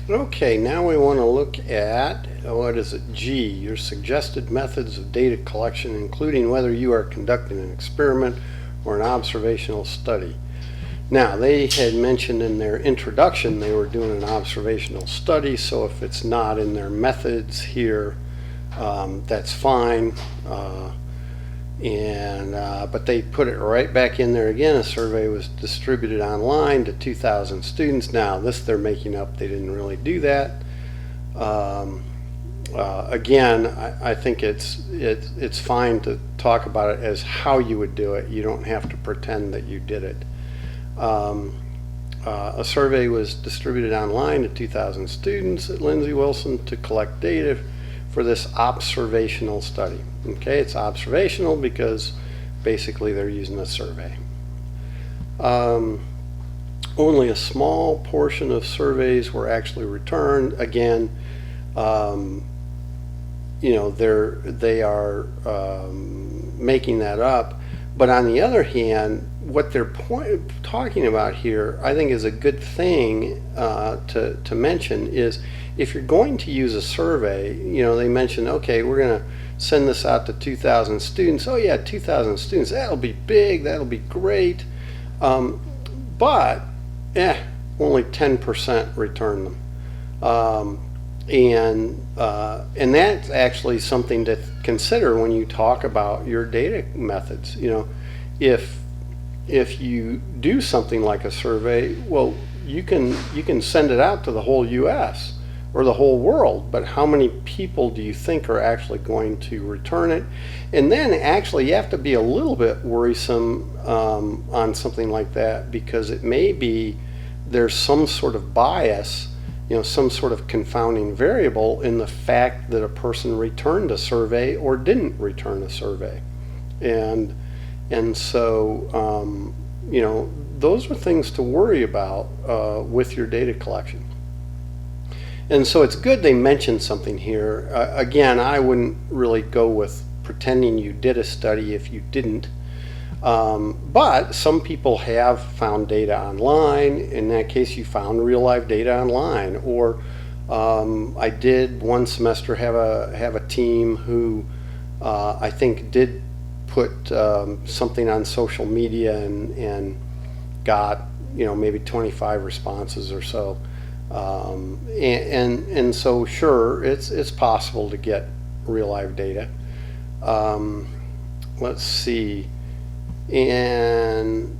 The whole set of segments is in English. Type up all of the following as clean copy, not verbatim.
Okay, now we want to look at, what is it, G, your suggested methods of data collection, including whether you are conducting an experiment or an observational study. Now, they had mentioned in their introduction they were doing an observational study, so if it's not in their methods here, that's fine. But they put it right back in there again. A survey was distributed online to 2,000 students. Now, this they're making up. They didn't really do that. Again, I think it's fine to talk about it as how you would do it. You don't have to pretend that you did it. A survey was distributed online to 2,000 students at Lindsey Wilson to collect data for this observational study. Okay, it's observational because basically they're using a survey. Only a small portion of surveys were actually returned. Again, they are making that up. But on the other hand, what they're talking about here, I think, is a good thing to mention is if you're going to use a survey, they mentioned, okay, we're going to send this out to 2,000 students. Oh yeah, 2,000 students, that'll be big, that'll be great. But only 10% return them. And that's actually something to consider when you talk about your data methods. If you do something like a survey, well, you can send it out to the whole U.S. or the whole world, but how many people do you think are actually going to return it? And then actually you have to be a little bit worrisome on something like that, because it may be there's some sort of bias, some sort of confounding variable in the fact that a person returned a survey or didn't return a survey. And so, those are things to worry about with your data collection. And so it's good they mentioned something here. Again, I wouldn't really go with pretending you did a study if you didn't. But some people have found data online. In that case, you found real life data online. Or I did one semester have a team who I think did put something on social media and got maybe 25 responses or so. And so sure, it's possible to get real life data. Let's see. And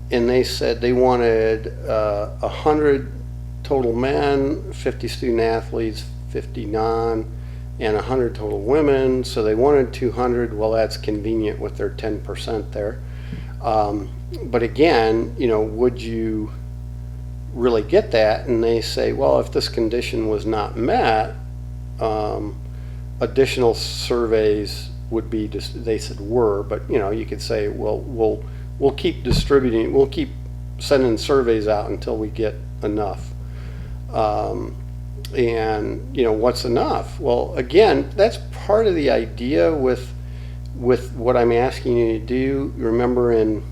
they said they wanted 100 total men, 50 student athletes, 50 non, and 100 total women. So they wanted 200. Well, that's convenient with their 10% there. But again, would you really get that? And they say, well, if this condition was not met, additional surveys would be they said were, but you could say, well, we'll keep distributing, we'll keep sending surveys out until we get enough. And what's enough? Well, again, that's part of the idea with what I'm asking you to do. Remember in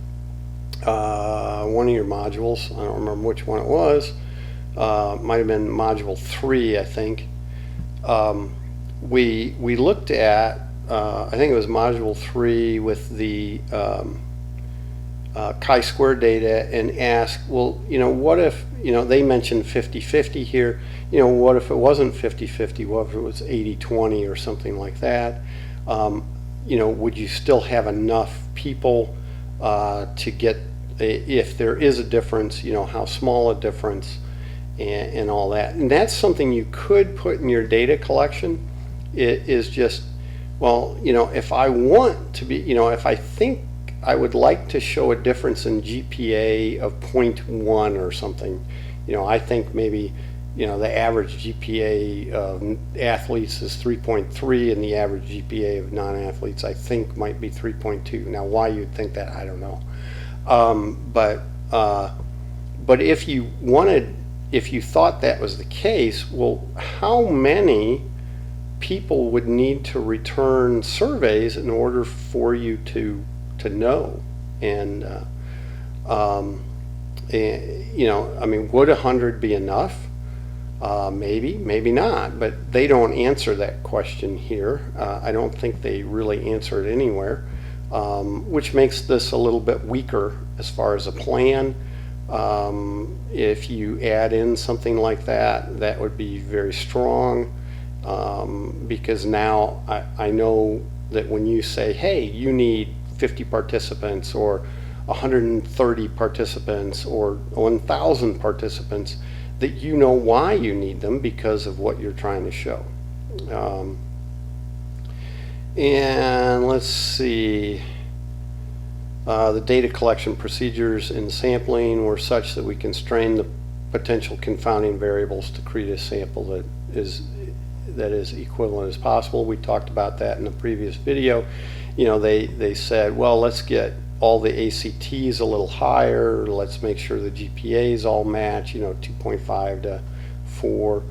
one of your modules, I don't remember which one it was, might have been module 3, I think. We looked at, I think it was module 3 with the chi-square data, and asked, well, what if, they mentioned 50-50 here, what if it wasn't 50-50, what if it was 80-20 or something like that? Would you still have enough people to get, if there is a difference, how small a difference, and all that. And that's something you could put in your data collection. It is just, well, if I want to be, if I think I would like to show a difference in GPA of 0.1 or something, I think maybe, the average GPA of athletes is 3.3 and the average GPA of non-athletes, I think, might be 3.2. Now, why you'd think that, I don't know. But if you thought that was the case, well, how many people would need to return surveys in order for you to know? And I mean, would 100 be enough? Maybe, maybe not, but they don't answer that question here. I don't think they really answer it anywhere, which makes this a little bit weaker as far as a plan. If you add in something like that, that would be very strong, because now I know that when you say, hey, you need 50 participants or 130 participants or 1,000 participants, that you know why you need them because of what you're trying to show. And let's see. The data collection procedures in sampling were such that we constrain the potential confounding variables to create a sample that is equivalent as possible. We talked about that in the previous video. You know, they said, well, let's get all the ACTs a little higher. Let's make sure the GPAs all match, 2.5 to 4.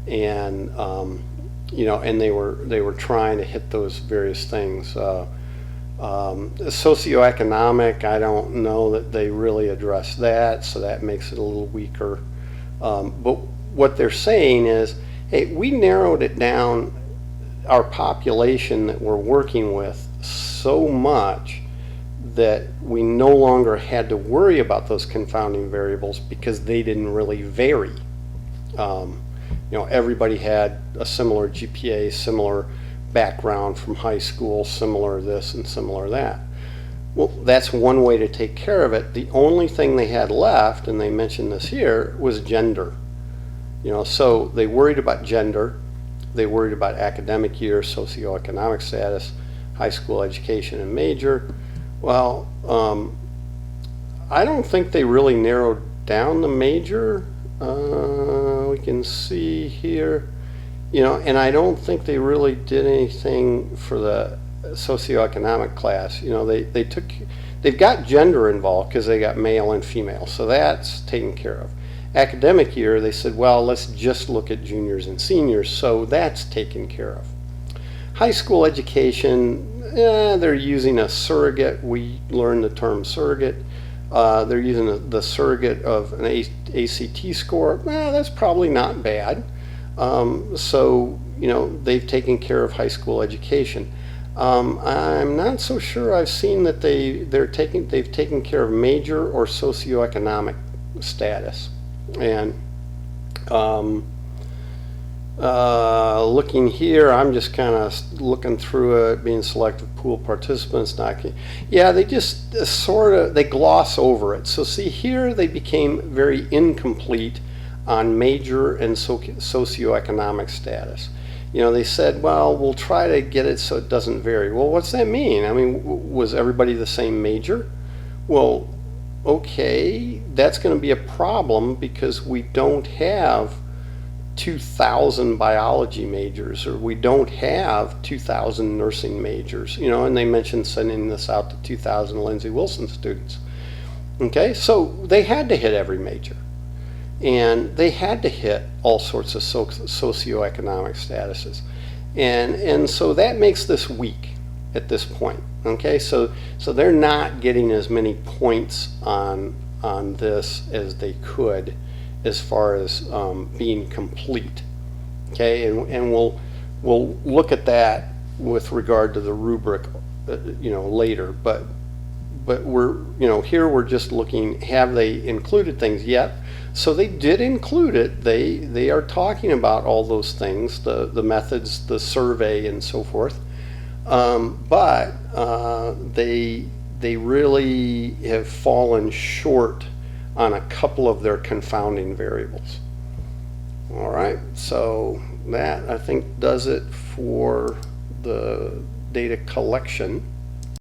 And, and they were trying to hit those various things. Socioeconomic, I don't know that they really address that, so that makes it a little weaker. But what they're saying is, hey, we narrowed it down, our population that we're working with, so much that we no longer had to worry about those confounding variables because they didn't really vary. Everybody had a similar GPA, similar background from high school, similar this and similar that. Well, that's one way to take care of it. The only thing they had left, and they mentioned this here, was gender. So they worried about gender, they worried about academic year, socioeconomic status, high school education and major. Well, I don't think they really narrowed down the major. We can see here, and I don't think they really did anything for the socioeconomic class. They've got gender involved because they got male and female, so that's taken care of. Academic year, they said, well, let's just look at juniors and seniors, so that's taken care of. High school education, they're using a surrogate. We learned the term surrogate. They're using the surrogate of an ACT score. That's probably not bad. So, they've taken care of high school education. I'm not so sure I've seen that they've taken care of major or socioeconomic status. And looking here, I'm just kind of looking through it, being selective pool participants, they just they gloss over it. So see here, they became very incomplete on major and socioeconomic status. They said, well, we'll try to get it so it doesn't vary. Well, what's that mean? I mean, was everybody the same major? Well, okay, that's going to be a problem because we don't have 2,000 biology majors, or we don't have 2,000 nursing majors, and they mentioned sending this out to 2,000 Lindsay Wilson students. Okay, so they had to hit every major, and they had to hit all sorts of socioeconomic statuses, and so that makes this weak at this point. Okay, so they're not getting as many points on this as they could, as far as being complete. Okay, and we'll look at that with regard to the rubric, later. But we're here we're just looking, have they included things yet? So they did include it. They are talking about all those things, the methods, the survey, and so forth. But they really have fallen short on a couple of their confounding variables. All right, so that I think does it for the data collection.